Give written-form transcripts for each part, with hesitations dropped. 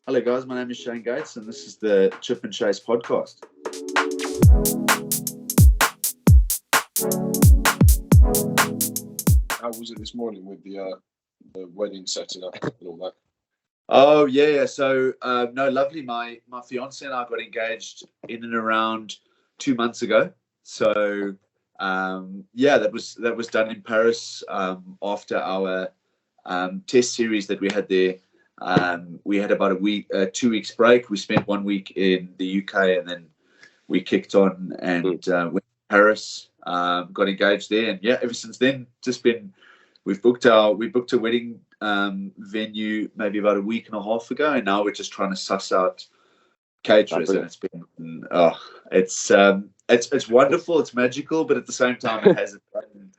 Hello guys, my name is Shane Gates and this is the Chip and Chase podcast. How was it this morning with the wedding setting up and all that? Oh yeah. So no, lovely. My fiance and I got engaged in and around 2 months ago. So that was done in Paris after our test series that we had there. We had about 2 weeks break. We spent 1 week in the UK and then we kicked on and went to Paris. Got engaged there, and ever since then, we booked a wedding venue maybe about a week and a half ago, and now we're just trying to suss out caterers, and it's wonderful, it's magical, but at the same time it has its own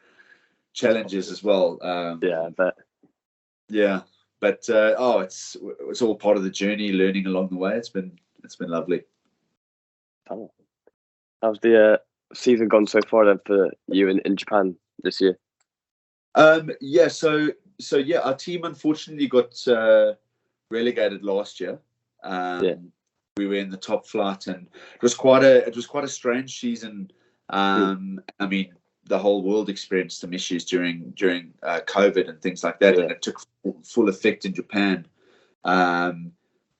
challenges as well. I bet. Yeah, but it's all part of the journey, learning along the way. It's been lovely. Oh. How's the season gone so far then for you in Japan this year? Our team unfortunately got relegated last year. We were in the top flight, and it was quite a strange season. I mean, the whole world experienced some issues during COVID and things like that, and it took full effect in Japan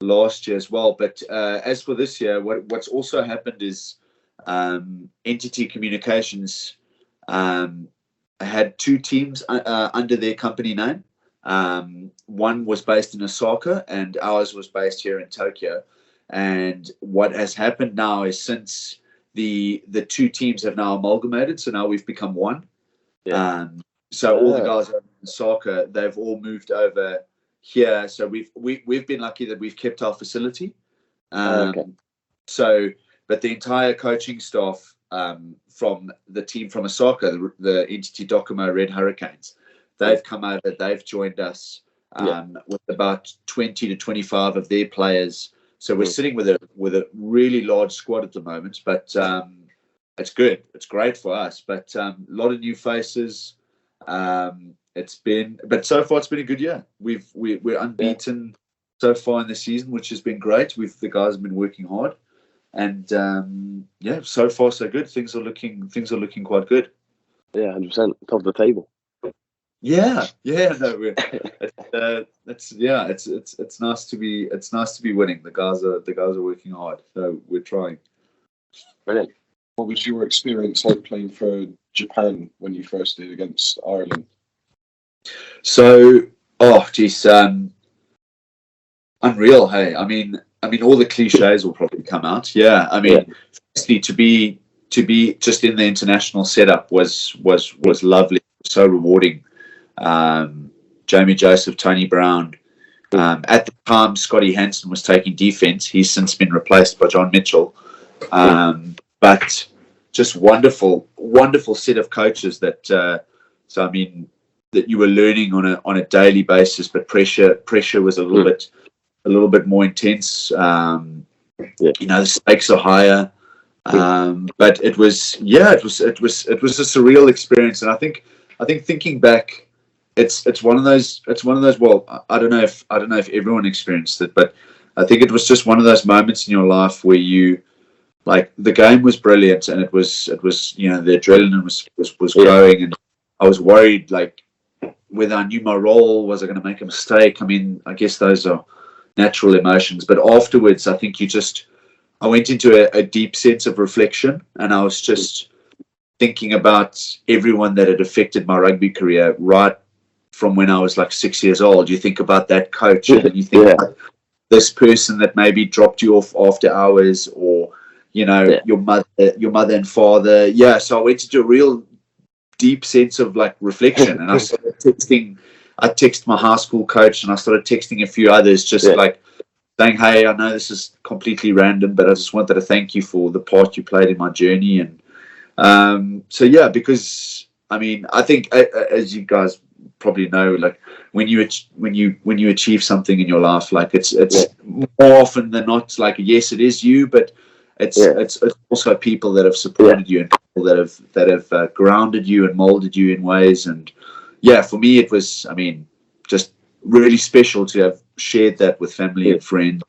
last year as well. But as for this year, what's also happened is Entity Communications had 2 teams under their company name. One was based in Osaka and ours was based here in Tokyo. And what has happened now is, since the 2 teams have now amalgamated, so now we've become one. All the guys over in Osaka, they've all moved over here. So we've been lucky that we've kept our facility. But the entire coaching staff from the team from Osaka, the Entity Docomo Red Hurricanes, they've come over, they've joined us with about 20 to 25 of their players. So we're sitting with a really large squad at the moment, but it's good. It's great for us, but a lot of new faces. But so far it's been a good year. We're unbeaten so far in the season, which has been great. The guys have been working hard. And so far so good. Things are looking quite good. 100%, top of the table. It's nice to be winning. The guys are working hard, so we're trying. Brilliant. What was your experience like playing for Japan when you first did against Ireland? So, unreal. Hey, I mean, all the cliches will probably come out. Firstly, to be just in the international setup was lovely, so rewarding. Jamie Joseph, Tony Brown. At the time, Scotty Hansen was taking defence. He's since been replaced by John Mitchell. But just wonderful set of coaches that you were learning on a daily basis. But pressure was a little bit more intense. The stakes are higher. But it was a surreal experience, and I think thinking back, it's one of those. Well, I don't know if everyone experienced it, but I think it was just one of those moments in your life where you, like, the game was brilliant, and it was the adrenaline was growing, and I was worried, like, whether I knew my role, was I going to make a mistake? I mean, I guess those are natural emotions, but afterwards, I think I went into a deep sense of reflection, and I was just thinking about everyone that had affected my rugby career right from when I was like 6 years old. You think about that coach, and you think about this person that maybe dropped you off after hours, or your mother and father. So I went into a real deep sense of like reflection, and I started texting. I texted my high school coach, and I started texting a few others, just like saying, "Hey, I know this is completely random, but I just wanted to thank you for the part you played in my journey." And because I mean, I think, as you guys probably know, like when you achieve something in your life, like it's more often than not, like, yes, it is you, but it's also people that have supported you, and people that have grounded you and molded you in ways. And for me, it was, I mean, just really special to have shared that with family and friends.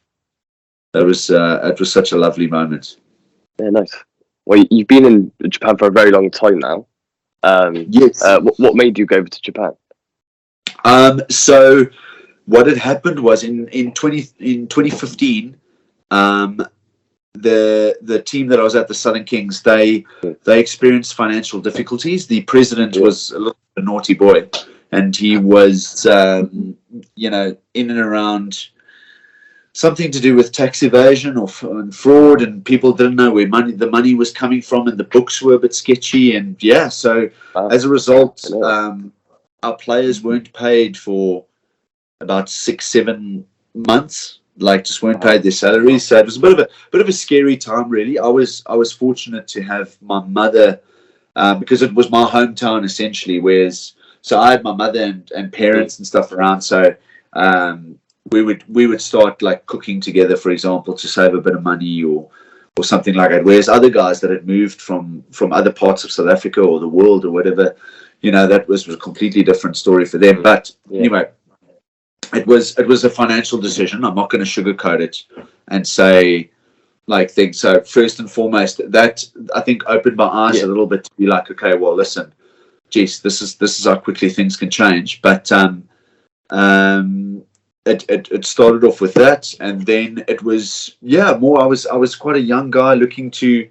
it was such a lovely moment. Yeah, nice. Well, you've been in Japan for a very long time now. Yes. What made you go over to Japan? So what had happened was in 2015, the team that I was at, the Southern Kings, they experienced financial difficulties. The president was a little bit a naughty boy, and he was in and around something to do with tax evasion or fraud, and people didn't know where the money was coming from, and the books were a bit sketchy, and so as a result, our players weren't paid for about 6-7 months, just weren't paid their salaries. So it was a bit of a scary time, really. I was fortunate to have my mother, because it was my hometown essentially, so I had my mother and parents and stuff around, so we would start cooking together, for example, to save a bit of money or something like that. Whereas other guys that had moved from other parts of South Africa or the world or whatever, that was a completely different story for them. But anyway, it was a financial decision. I'm not going to sugarcoat it and say things. So first and foremost, that I think opened my eyes a little bit to be like, okay, well, listen, geez, this is how quickly things can change. But it started off with that, and then it was more. I was quite a young guy looking to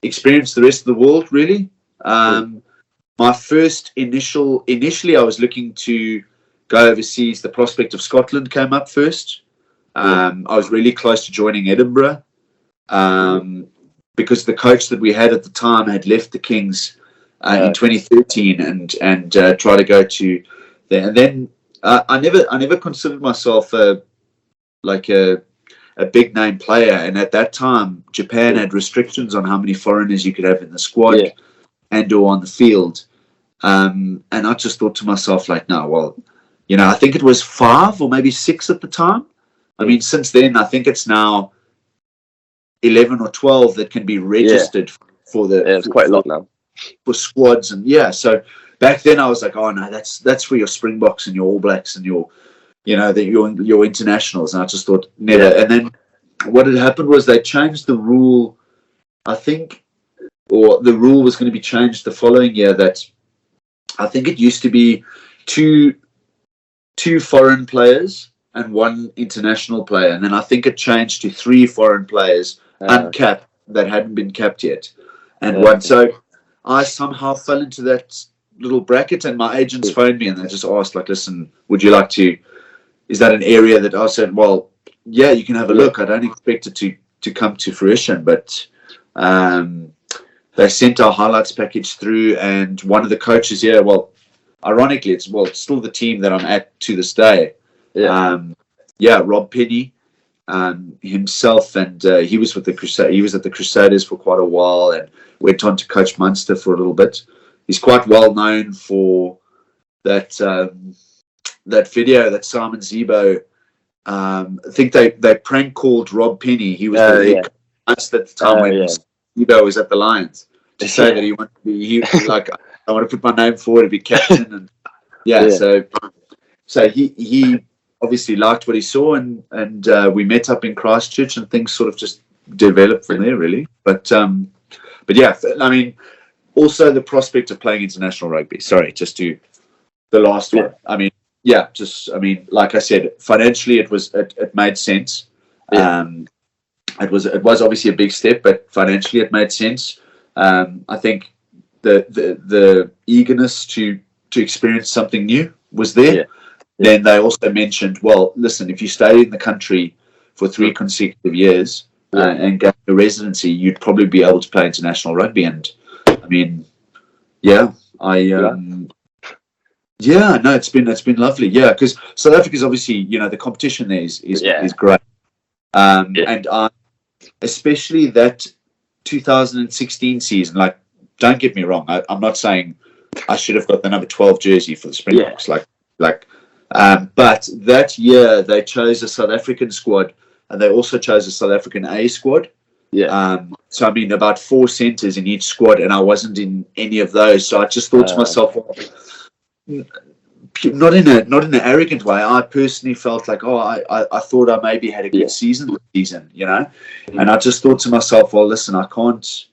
experience the rest of the world, really. My first initially I was looking to go overseas. The prospect of Scotland came up first. I was really close to joining Edinburgh, because the coach that we had at the time had left the Kings in 2013 and tried to go to there. And then I never considered myself a big name player, and at that time Japan had restrictions on how many foreigners you could have in the squad and or on the field, and I just thought to myself no, well, I think it was 5 or maybe 6 at the time. I mean, since then I think it's now 11 or 12 that can be registered for the it's quite a lot now for squads. And so back then I was like, oh no, that's for your Springboks and your All Blacks and your internationals. And I just thought never. And then what had happened was they changed the rule, I think, or the rule was going to be changed the following year, that I think it used to be two foreign players and 1 international player, and then I think it changed to 3 foreign players uncapped that hadn't been capped yet, and 1. So I somehow fell into that little bracket, and my agents phoned me and they just asked, listen, would you like to? Is that an area that I said? Well, yeah, you can have a look. I don't expect it to come to fruition, but they sent our highlights package through, and one of the coaches here, well, ironically, it's still the team that I'm at to this day. Rob Penny, himself, and he was with the He was at the Crusaders for quite a while, and went on to coach Munster for a little bit. He's quite well known for that video that Simon Zebo. I think they prank called Rob Penny. He was the head coach at the time when Zebo was at the Lions, to say that he wanted to be. I want to put my name forward to be captain, and so he obviously liked what he saw, and we met up in Christchurch, and things sort of just developed from there, really. But yeah, I mean, also the prospect of playing international rugby. Sorry, just to the last one. I mean, like I said, financially it made sense. It was obviously a big step, but financially it made sense. I think the eagerness to experience something new was there. Then they also mentioned, well, listen, if you stayed in the country for 3 consecutive years and got a residency, you'd probably be able to play international rugby. And I mean, it's been lovely. Yeah, because South Africa's obviously, the competition there is great. And especially that 2016 season, don't get me wrong, I'm not saying I should have got the number 12 jersey for the Springboks, but that year they chose a South African squad, and they also chose a South African A squad. So I mean, about 4 centres in each squad, and I wasn't in any of those. So I just thought to myself, well, not in an arrogant way. I personally felt like, I thought I maybe had a good season this season, you know, and I just thought to myself, well, listen, I can't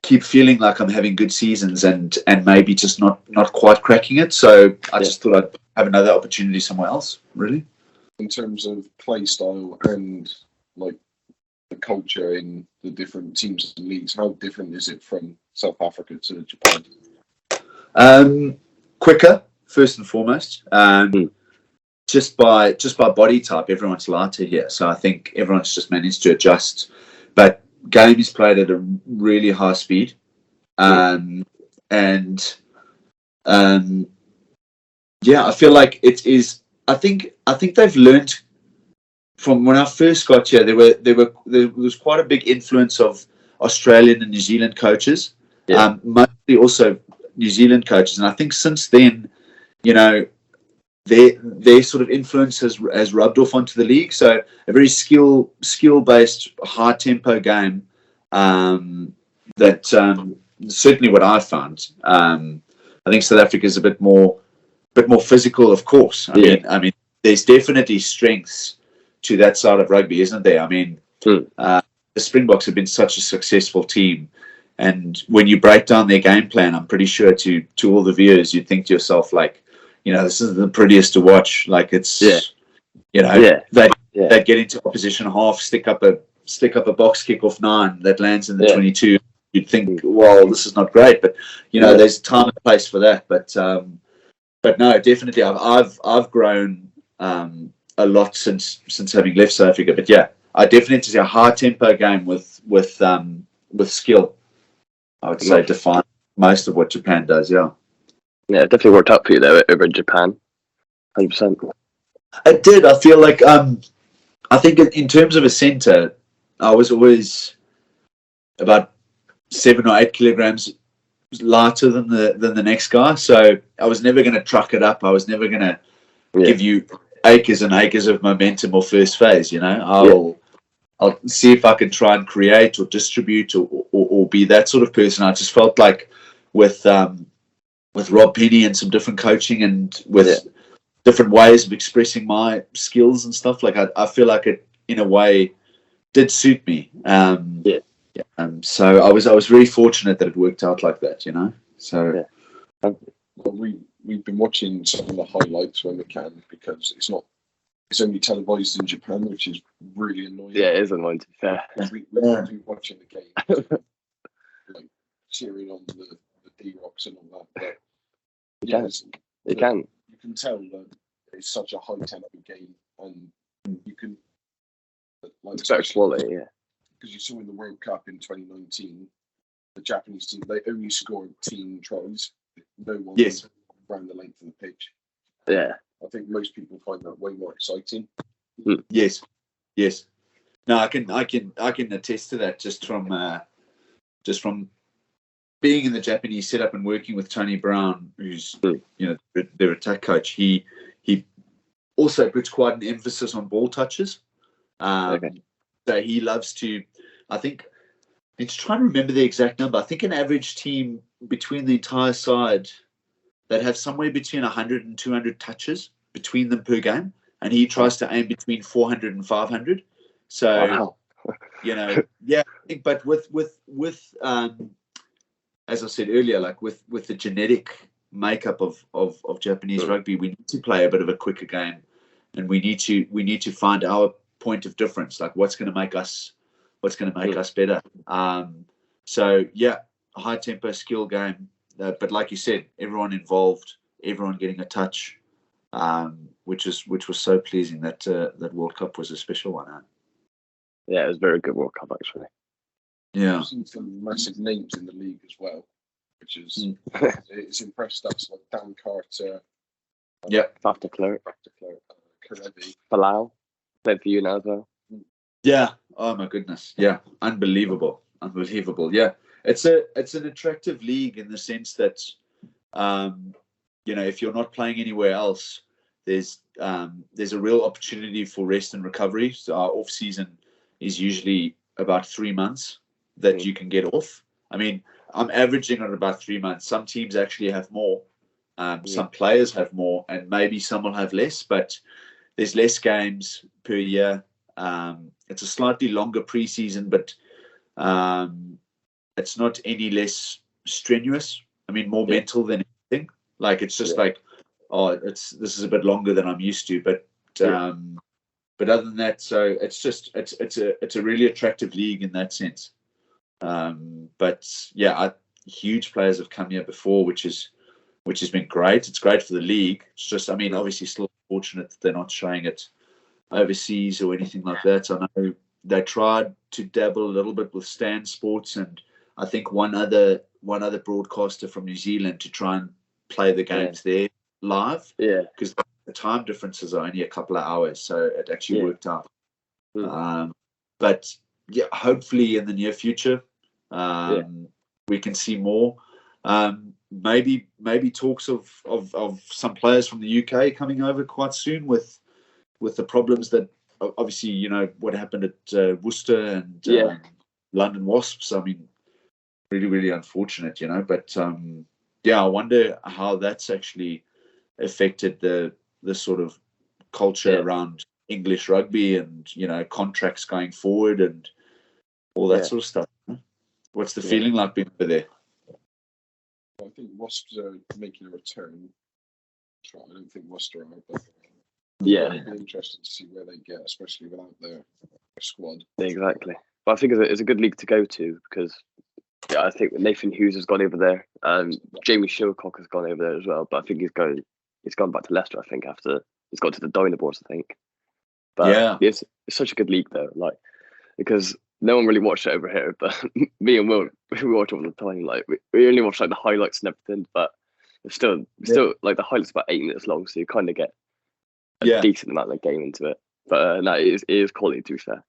keep feeling like I'm having good seasons and maybe just not quite cracking it. So I just thought I'd have another opportunity somewhere else, really. In terms of play style and like the culture in the different teams and leagues, how different is it from South Africa to Japan? Quicker, first and foremost. Just by body type, everyone's lighter here. So I think everyone's just managed to adjust. But game is played at a really high speed. I feel like it is. I think they've learned from when I first got here. There was quite a big influence of Australian and New Zealand coaches, mostly also New Zealand coaches, and I think since then, you know, their sort of influence has rubbed off onto the league. So a very skill based, high tempo game. That certainly what I found. I think South Africa is a bit more physical, of course. I mean, there's definitely strengths to that side of rugby, isn't there? I mean, the Springboks have been such a successful team, and when you break down their game plan, I'm pretty sure to all the viewers, you'd think to yourself, like, you know, this is the prettiest to watch. Like, it's you know, they get into opposition half, stick up a box kick off 9 that lands in the 22. You'd think, well, this is not great, but you know, there's time and place for that. But no, definitely, I've grown a lot since having left South Africa. But yeah, I definitely see a high tempo game with skill. I would say define most of what Japan does. Yeah, it definitely worked out for you though over in Japan. 100%. It did. I feel like I think in terms of a centre, I was always about 7 or 8 kilograms lighter than the next guy. So I was never going to truck it up. I was never going to give you acres and acres of momentum or first phase. You know, I'll see if I can try and create or distribute or be that sort of person. I just felt like with Rob Penny and some different coaching and with different ways of expressing my skills and stuff, like I feel like it in a way did suit me. So I was very fortunate that it worked out like that, you know. So well, we've been watching some of the highlights when we can, because it's only televised in Japan, which is really annoying. Yeah, it is annoying, to be fair. We've been watching the game, like cheering on the D-Rocks and all that. But you can tell that it's such a high tempo game, and you can like it's better quality, because you saw in the World Cup in 2019, the Japanese team, they only scored team tries. No one ran the length of the pitch. Yeah. I think most people find that way more exciting. Yes. No, I can attest to that just from being in the Japanese setup and working with Tony Brown, who's you know their attack coach. He also puts quite an emphasis on ball touches. So he loves to, I think, it's trying to remember the exact number. I think an average team between the entire side that have somewhere between 100 and 200 touches between them per game, and he tries to aim between 400 and 500. So, you know, I think, but with as I said earlier, like with the genetic makeup of Japanese rugby, we need to play a bit of a quicker game, and we need to find our point of difference, like what's going to make us better. So yeah, a high tempo skill game, but like you said, everyone involved, everyone getting a touch, which was so pleasing. That World Cup was a special one. Yeah, it was a very good World Cup, actually. Yeah, I've seen some massive names in the league as well, which is it's impressed us, like Dan Carter, Faf Clerc, Karevi, Palau, played for you now as well. Yeah. Oh my goodness. Yeah. Unbelievable. Yeah. It's an attractive league in the sense that, you know, if you're not playing anywhere else, there's a real opportunity for rest and recovery. So our off season is usually about 3 months that you can get off. I mean, I'm averaging on about 3 months. Some teams actually have more. Some players have more, and maybe some will have less, but there's less games per year. It's a slightly longer preseason, but it's not any less strenuous. I mean, more mental than anything. Like, it's just like, this is a bit longer than I'm used to, but other than that, so it's a really attractive league in that sense. But yeah, huge players have come here before, which has been great. It's great for the league. It's just, I mean, obviously still fortunate that they're not showing it overseas or anything like that. I know they tried to dabble a little bit with Stan Sports, and I think one other broadcaster from New Zealand to try and play the games there live. Yeah, because the time differences are only a couple of hours, so it actually worked out. But yeah, hopefully in the near future, we can see more. Maybe talks of some players from the UK coming over quite soon with the problems that obviously, you know, what happened at Worcester and London Wasps. I mean, really, really unfortunate, you know. But I wonder how that's actually affected the sort of culture around English rugby and, you know, contracts going forward and all that sort of stuff. What's the feeling like being over there? I think Wasps are making a return. I don't think Worcester are, but it'll be interesting to see where they get, especially without their squad. Exactly. But I think it's a good league to go to because I think Nathan Hughes has gone over there. Jamie Shilcock has gone over there as well, but I think he's gone back to Leicester, I think, after he's got to the Dynaboars, I think. But it's such a good league though, like, because no one really watched it over here, but me and Will, we watch it all the time. Like, we only watch like the highlights and everything, but it's still like the highlights about 8 minutes long, so you kind of get a decent amount of the game into it. But no, it is quality, to be fair.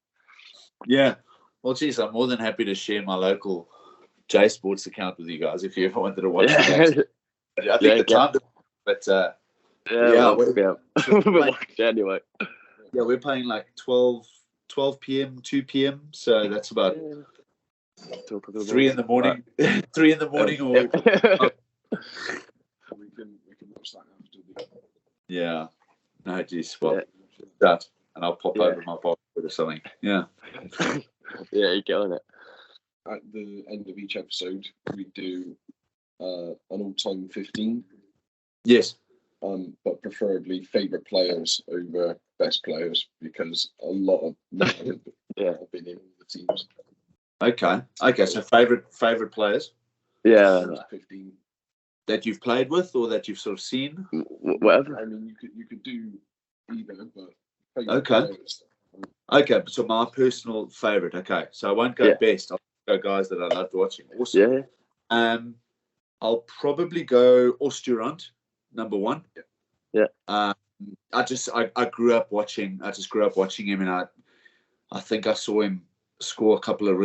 Yeah. Well, geez, I'm more than happy to share my local J Sports account with you guys if you ever wanted to watch it. I think the time, but we'll watch it anyway. Yeah, we're playing like 12 p.m., 2 p.m. So that's about 3 in the morning. 3 in the morning, or we can watch that after. Yeah. No, geez. Well, that, and I'll pop over my box or something. Yeah. You get on it. At the end of each episode, we do an all-time 15. Yes. But preferably favourite players over best players, because a lot of them have been in the teams. Okay. So favourite players. Yeah. 15 that you've played with or that you've sort of seen. Whatever. I mean, you could do either, but okay. Okay. So my personal favourite. Okay. So I won't go best. I'll go guys that I loved watching. Awesome. Yeah. I'll probably go Randt, number 1. Yeah. I grew up watching. I just grew up watching him, and I think I saw him score a couple of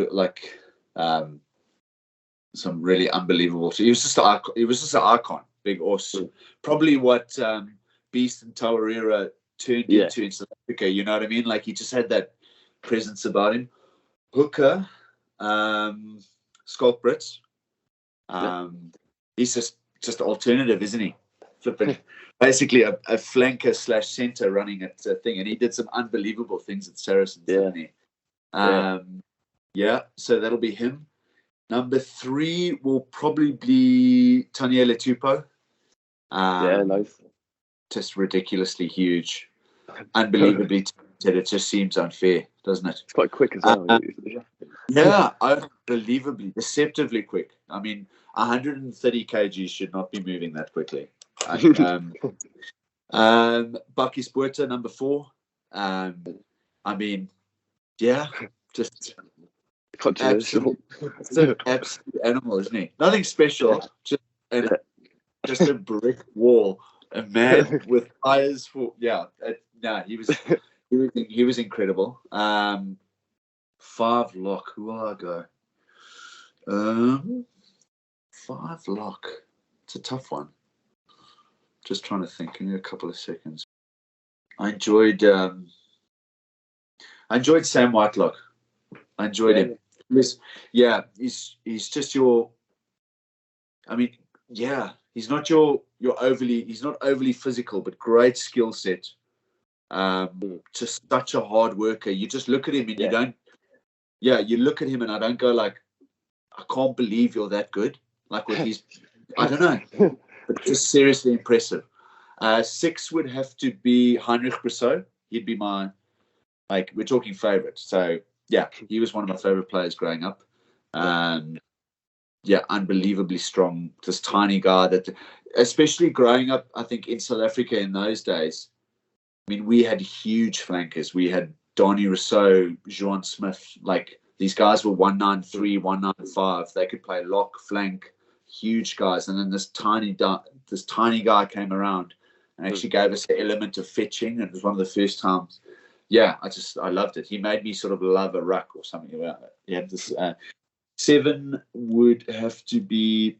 some really unbelievable. He was just an icon, big Os. Probably what Beast and Tawarira turned into in South Africa. You know what I mean? Like, he just had that presence about him. Hooker, Schalk Brits. He's just alternative, isn't he? Flipping. Basically a flanker / centre running at a thing, and he did some unbelievable things at Saracens, didn't he? So that'll be him. Number 3 will probably be Taniela Tupou. Nice. Just ridiculously huge, unbelievably talented. It just seems unfair, doesn't it? It's quite quick as well. Unbelievably, deceptively quick. I mean, 130 kg should not be moving that quickly. Bakkies Botha, number 4. I mean, just absolute animal, isn't he? Nothing special, just a brick wall, a man with eyes for he was incredible. 5 lock. Who will I go? 5 lock. It's a tough one. Just trying to think. Give me a couple of seconds. I enjoyed Sam Whitelock. I enjoyed him. He's just your. I mean, he's not he's not overly physical, but great skill set. Just such a hard worker. You just look at him and you look at him and I don't go like, I can't believe you're that good. Like with his, I don't know, but just seriously impressive. 6 would have to be Heinrich Brüssow. He'd be my, like, we're talking favourite. So, yeah, he was one of my favourite players growing up. Unbelievably strong, this tiny guy that, especially growing up, I think, in South Africa in those days, I mean, we had huge flankers. We had Donny Rousseau, Juan Smith, like, these guys were 193, 195. They could play lock, flank, huge guys. And then this tiny guy came around and actually gave us an element of fetching. It was one of the first times. Yeah, I loved it. He made me sort of love a ruck or something about it. Yeah, this 7 would have to be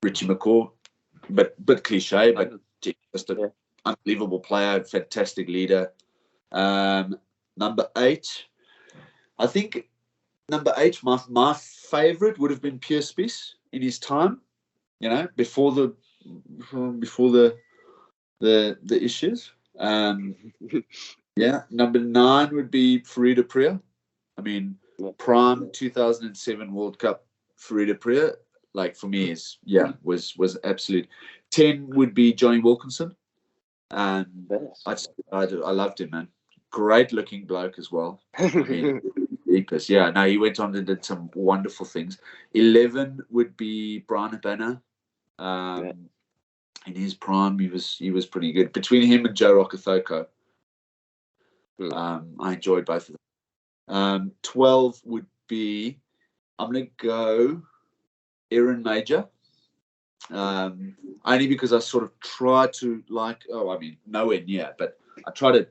Richie McCaw, but cliche, but just an unbelievable player, fantastic leader. Number 8. I think number 8, my favourite would have been Pierre Spies in his time, you know, before the issues. Number 9 would be Fourie du Preez. I mean, prime 2007 World Cup Fourie du Preez, like for me was absolute. 10 would be Jonny Wilkinson. I loved him, man. Great looking bloke as well. I mean, he went on and did some wonderful things. 11 would be Bryan Habana. In his prime, he was pretty good. Between him and Joe Rokethoko, I enjoyed both of them. 12 would be, I'm going to go Aaron Mauger. Only because I sort of try to nowhere near, but I try to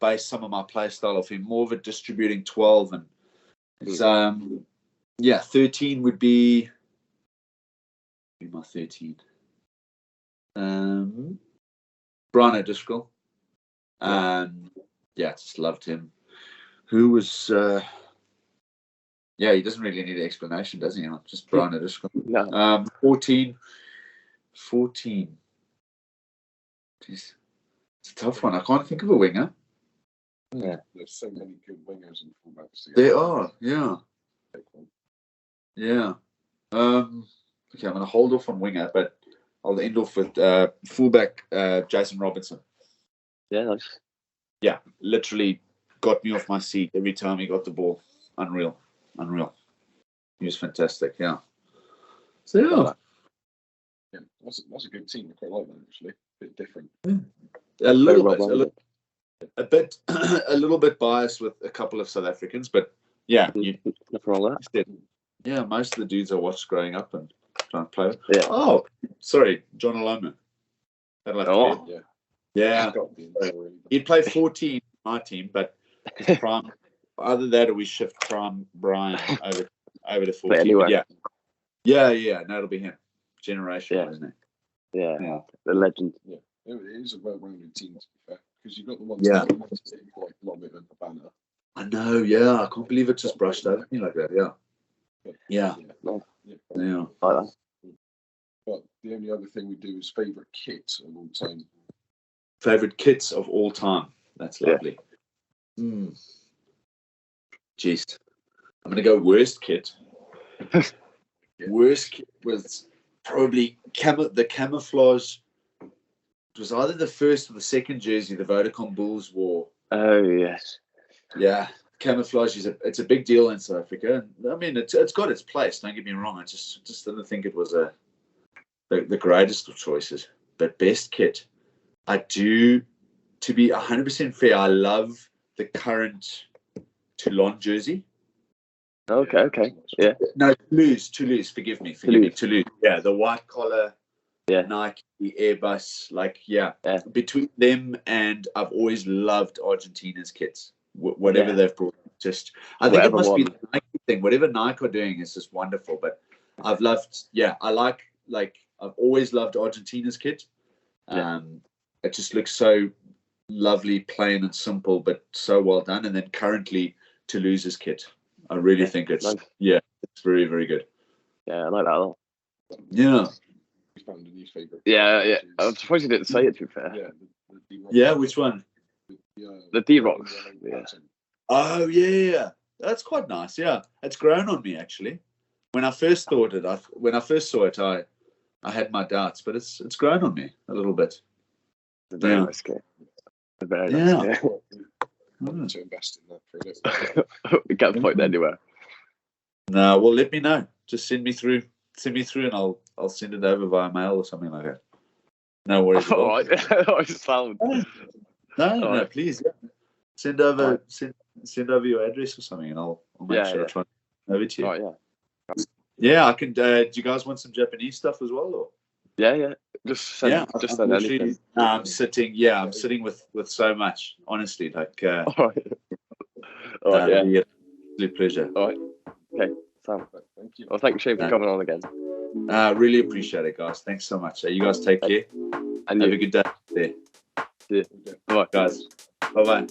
base some of my play style off him, more of a distributing 12, and it's 13 would be my 13. Brian O'Driscoll. Just loved him. Who was he doesn't really need an explanation, does he? Just Brian O'Driscoll. No. 14. Jeez. It's a tough one. I can't think of a winger. Yeah, there's so many good wingers and fullbacks. There are, yeah. Yeah. Okay, I'm going to hold off on winger, but I'll end off with fullback Jason Robinson. Yeah, nice. Yeah, literally got me off my seat every time he got the ball. Unreal. He was fantastic, yeah. So, yeah. That's a good team. I quite like that, actually. A bit different. A little bit biased with a couple of South Africans, but yeah, nothing wrong with that. Yeah, most of the dudes I watched growing up and trying to play with. Yeah. Oh, sorry, Jonah Lomu. Yeah. He'd play 14 in my team, but his prime. Other than that, or we shift prime Brian over to 14. Anyway. Yeah. No, it'll be him. Generational, isn't it? Yeah. The legend. Yeah. It is a well-rounded team, to be fair, because you've got the ones that like Lomu and Habana. I know, yeah. I can't believe it just brushed over me like that, Yeah. Like that. But the only other thing we do is favourite kit of all time. Favourite kits of all time. That's lovely. Jeez. I'm going to go worst kit. Worst kit was probably the camouflage. It was either the first or the second jersey the Vodacom Bulls wore. Oh, yes. Yeah. Camouflage it's a big deal in South Africa. I mean, it's got its place. Don't get me wrong. I just didn't think it was the greatest of choices. But best kit, I do. To be 100% fair, I love the current Toulon jersey. Okay. Yeah. No, Toulouse. Forgive me. Toulouse. Yeah, the white collar. Yeah. Nike, Airbus. Between them and I've always loved Argentina's kits. Whatever they've brought, I think it must be the Nike thing. Whatever Nike are doing is just wonderful. But I've loved, I've always loved Argentina's kit. It just looks so lovely, plain and simple, but so well done. And then currently Toulouse's kit, I really think it's it's very, very good. Yeah, I like that a lot. Yeah. We found a new favourite. Yeah. I'm surprised you didn't say it, to be fair. Yeah. The D-Rocks. Yeah, which one? The D-Rocks. Yeah. Oh, yeah. That's quite nice. Yeah, it's grown on me actually. When I first saw it, I had my doubts, but it's grown on me a little bit. It's a very nice kit. Very nice kit. To invest in that for a little. We can't find it anywhere. No, well, let me know. Just send me through, and I'll send it over via mail or something like that. No worries. All right. Sound. No, please. Yeah. Send over your address or something, and I'll make sure I try and over to you. Right, yeah. Yeah, I can. Do you guys want some Japanese stuff as well, or? Yeah. Just send anything. I'm sitting with so much. Honestly, like. All right. Yeah. Absolute pleasure. All right. Okay. Sound. Thank you. Well, thanks, Shane, for coming on again. Really appreciate it, guys. Thanks so much. You guys take care. And have a good day. There. See you. Bye, guys. Bye bye.